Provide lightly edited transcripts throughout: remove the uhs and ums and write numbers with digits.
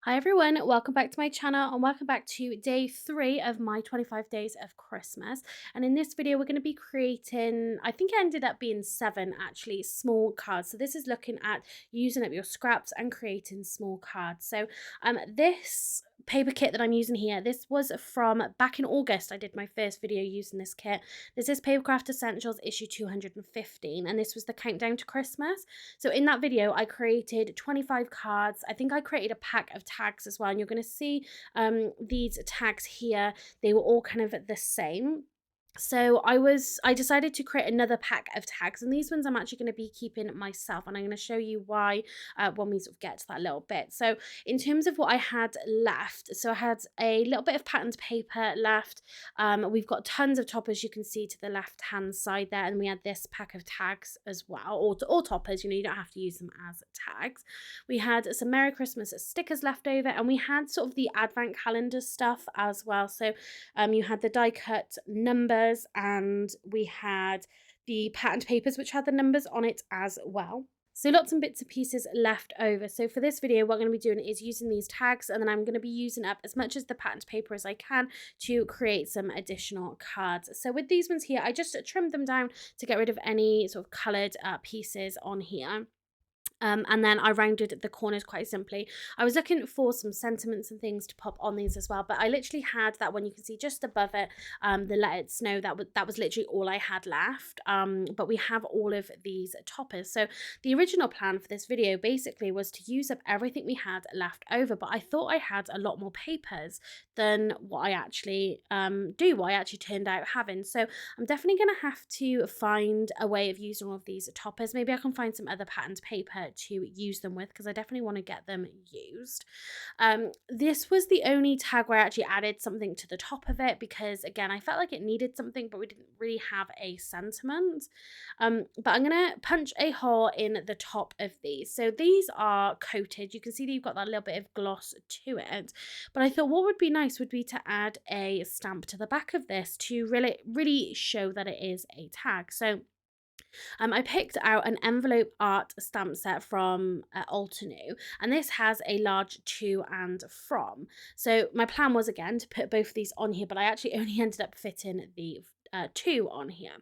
Hi everyone, welcome back to my channel and welcome back to day 3 of my 25 days of Christmas. And in this video, we're going to be creating, I think it ended up being 7 actually, small cards. So this is looking at using up your scraps and creating small cards. So this paper kit that I'm using here, this was from back in August. I did my first video using this kit. This is Papercraft Essentials issue 215 and this was the countdown to Christmas. So in that video, I created 25 cards. I think I created a pack of tags as well. And you're going to see these tags here. They were all kind of the same. So I decided to create another pack of tags, and these ones I'm actually going to be keeping myself, and I'm going to show you why when we sort of get to that little bit. So in terms of what I had left, so I had a little bit of patterned paper left. We've got tons of toppers, you can see to the left hand side there, and we had this pack of tags as well, or toppers, you don't have to use them as tags. We had some Merry Christmas stickers left over, and we had sort of the Advent calendar stuff as well. So you had the die cut numbers, and we had the patterned papers which had the numbers on it as well. So lots and bits and pieces left over. So for this video, what I'm going to be doing is using these tags, and then I'm going to be using up as much as the patterned paper as I can to create some additional cards. So with these ones here, I just trimmed them down to get rid of any sort of coloured pieces on here. And then I rounded the corners quite simply. I was looking for some sentiments and things to pop on these as well, but I literally had that one you can see just above it, the Let It Snow. That was literally all I had left. But we have all of these toppers. So the original plan for this video basically was to use up everything we had left over, but I thought I had a lot more papers than what I actually what I actually turned out having. So I'm definitely going to have to find a way of using all of these toppers. Maybe I can find some other patterned paper to use them with, because I definitely want to get them used. This was the only tag where I actually added something to the top of it, because again, I felt like it needed something, but we didn't really have a sentiment. But I'm going to punch a hole in the top of these. So these are coated. You can see that you've got that little bit of gloss to it. But I thought what would be nice would be to add a stamp to the back of this to really show that it is a tag. So I picked out an envelope art stamp set from Altenew, and this has a large to and from. So my plan was again to put both of these on here, but I actually only ended up fitting the 2 on here.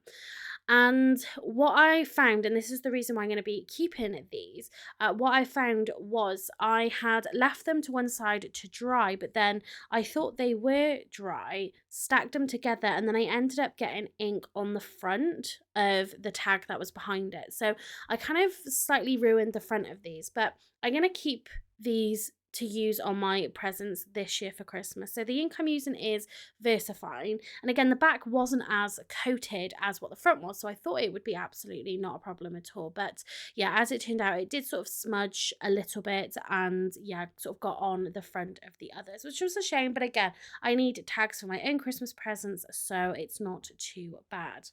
And what I found, and this is the reason why I'm going to be keeping these, what I found was I had left them to one side to dry, but then I thought they were dry, stacked them together, and then I ended up getting ink on the front of the tag that was behind it. So I kind of slightly ruined the front of these, but I'm going to keep these to use on my presents this year for Christmas. So the ink I'm using is Versafine, and again the back wasn't as coated as what the front was, so I thought it would be absolutely not a problem at all. But yeah, as it turned out, it did sort of smudge a little bit, and yeah, sort of got on the front of the others, which was a shame. But again, I need tags for my own Christmas presents, so it's not too bad.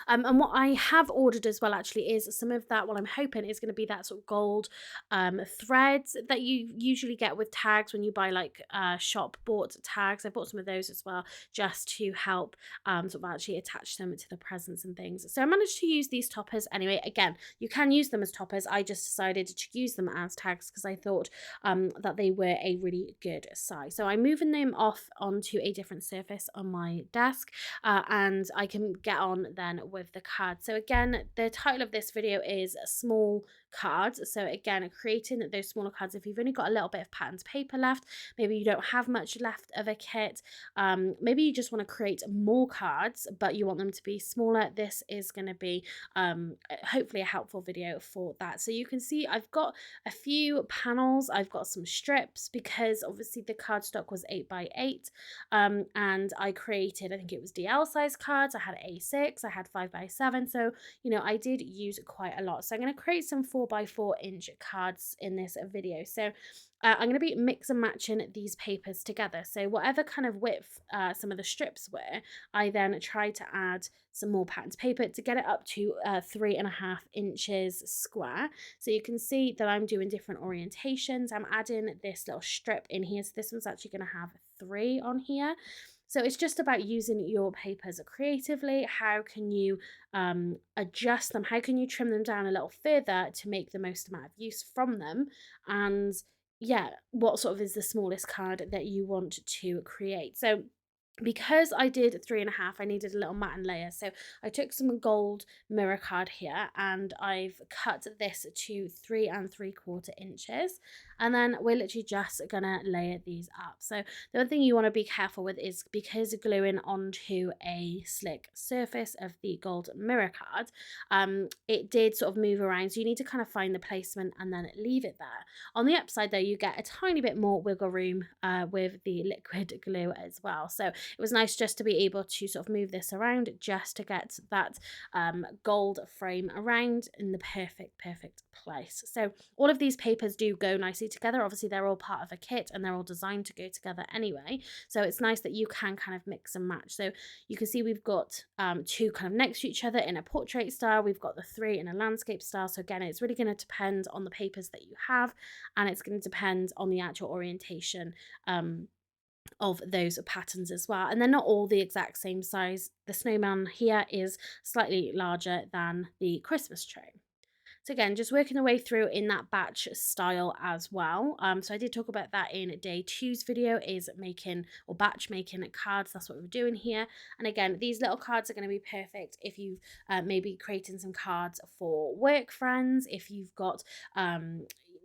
And what I have ordered as well actually is some of that, what I'm hoping is going to be that sort of gold threads that you usually get with tags when you buy like shop bought tags. I bought some of those as well, just to help sort of actually attach them to the presents and things. So I managed to use these toppers anyway. Again, you can use them as toppers. I just decided to use them as tags because I thought that they were a really good size. So I'm moving them off onto a different surface on my desk, and I can get on then with the cards. So again, the title of this video is small cards. So again, creating those smaller cards. If you've only got a little bit of patterned paper left, maybe you don't have much left of a kit, maybe you just want to create more cards but you want them to be smaller, this is going to be hopefully a helpful video for that. So you can see I've got a few panels, I've got some strips, because obviously the cardstock was 8x8, and I created, I think it was DL size cards. I had A6, I had 5x7, so I did use quite a lot. So I'm going to create some 4x4 inch cards in this video. So I'm going to be mix and matching these papers together. So whatever kind of width some of the strips were, I then tried to add some more patterned paper to get it up to 3.5 inches square. So you can see that I'm doing different orientations. I'm adding this little strip in here. So this one's actually going to have 3 on here. So it's just about using your papers creatively. How can you adjust them? How can you trim them down a little further to make the most amount of use from them? And yeah, what sort of is the smallest card that you want to create. So because I did 3.5, I needed a little matte layer. So I took some gold mirror card here and I've cut this to 3 3/4 inches. And then we're literally just gonna layer these up. So the one thing you want to be careful with is because gluing onto a slick surface of the gold mirror card, it did sort of move around. So you need to kind of find the placement and then leave it there. On the upside though, you get a tiny bit more wiggle room with the liquid glue as well. So it was nice just to be able to sort of move this around just to get that gold frame around in the perfect place. So all of these papers do go nicely together. Obviously they're all part of a kit and they're all designed to go together anyway. So it's nice that you can kind of mix and match. So you can see we've got two kind of next to each other in a portrait style. We've got the three in a landscape style. So again, it's really going to depend on the papers that you have, and it's going to depend on the actual orientation of those patterns as well. And they're not all the exact same size. The snowman here is slightly larger than the Christmas tree. So again, just working the way through in that batch style as well. So I did talk about that in day 2's video, is making or batch making cards. That's what we're doing here. And again, these little cards are going to be perfect if you've maybe creating some cards for work friends, if you've got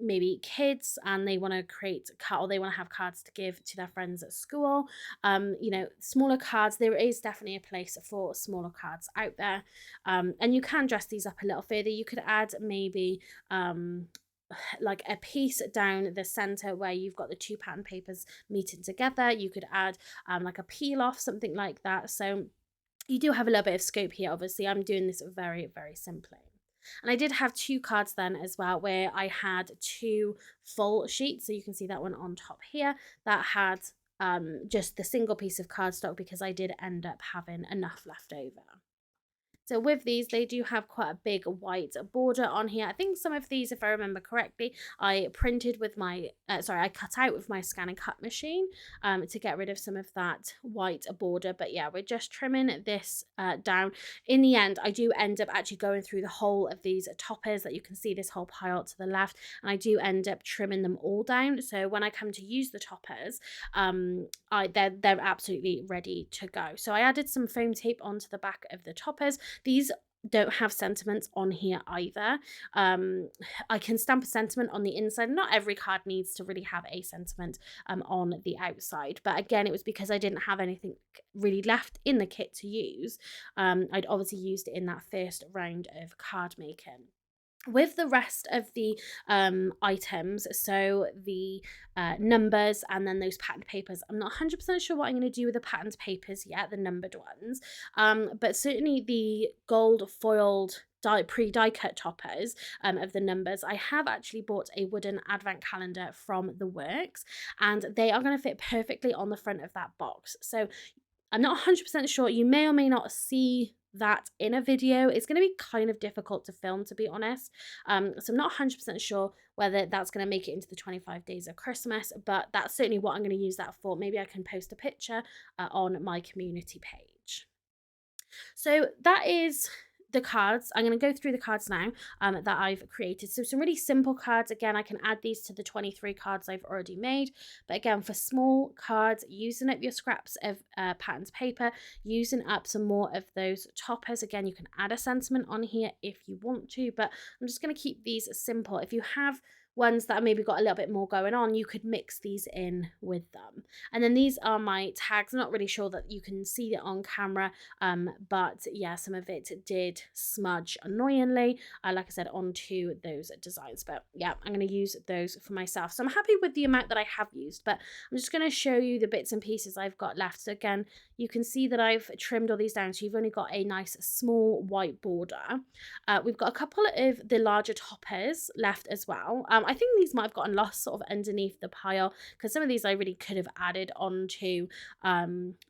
maybe kids and they want to create or they want to have cards to give to their friends at school. You know, smaller cards, there is definitely a place for smaller cards out there. And you can dress these up a little further. You could add maybe like a piece down the center where you've got the two pattern papers meeting together. You could add like a peel off, something like that. So you do have a little bit of scope here. Obviously I'm doing this very simply. And I did have 2 cards then as well, where I had 2 full sheets. So you can see that one on top here that had just the single piece of cardstock, because I did end up having enough left over. So with these, they do have quite a big white border on here. I think some of these, if I remember correctly, I printed with my, I cut out with my scan and cut machine to get rid of some of that white border. But yeah, we're just trimming this down. In the end, I do end up actually going through the whole of these toppers that you can see, this whole pile to the left, and I do end up trimming them all down. So when I come to use the toppers, they're absolutely ready to go. So I added some foam tape onto the back of the toppers. These don't have sentiments on here either. I can stamp a sentiment on the inside. Not every card needs to really have a sentiment on the outside. But again, it was because I didn't have anything really left in the kit to use. I'd obviously used it in that first round of card making. With the rest of the items, so the numbers and then those patterned papers, I'm not 100% sure what I'm going to do with the patterned papers yet, the numbered ones, but certainly the gold foiled pre-die cut toppers of the numbers, I have actually bought a wooden advent calendar from the Works, and they are going to fit perfectly on the front of that box. So I'm not 100% sure. You may or may not see that in a video. It's going to be kind of difficult to film, to be honest. So I'm not 100% sure whether that's going to make it into the 25 days of Christmas, but that's certainly what I'm going to use that for. Maybe I can post a picture on my community page. So that is the cards. I'm going to go through the cards now that I've created. So some really simple cards. Again, I can add these to the 23 cards I've already made. But again, for small cards, using up your scraps of patterned paper, using up some more of those toppers. Again, you can add a sentiment on here if you want to, but I'm just going to keep these simple. If you have ones that maybe got a little bit more going on, you could mix these in with them. And then these are my tags. I'm not really sure that you can see it on camera, but yeah, some of it did smudge annoyingly, like I said, onto those designs. But yeah, I'm going to use those for myself. So I'm happy with the amount that I have used, but I'm just going to show you the bits and pieces I've got left. So again, you can see that I've trimmed all these down, so you've only got a nice small white border. We've got a couple of the larger toppers left as well. I think these might have gotten lost sort of underneath the pile, because some of these I really could have added onto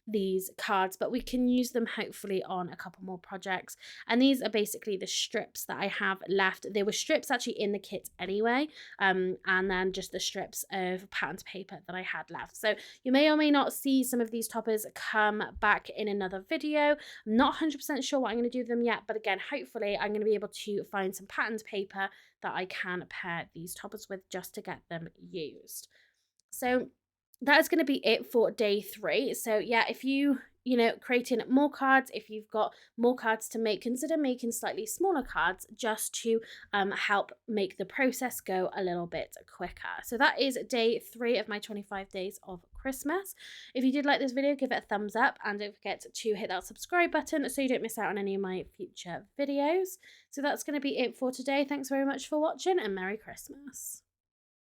these cards, but we can use them hopefully on a couple more projects. And these are basically the strips that I have left. There were strips actually in the kit anyway, and then just the strips of patterned paper that I had left. So you may or may not see some of these toppers come back in another video. I'm not 100% sure what I'm going to do with them yet, but again, hopefully I'm going to be able to find some patterned paper that I can pair these toppers with just to get them used. So that is going to be it for day 3. So yeah, if you know, creating more cards, if you've got more cards to make, consider making slightly smaller cards just to help make the process go a little bit quicker. So that is day 3 of my 25 days of Christmas. If you did like this video, give it a thumbs up and don't forget to hit that subscribe button so you don't miss out on any of my future videos. So that's going to be it for today. Thanks very much for watching and Merry Christmas.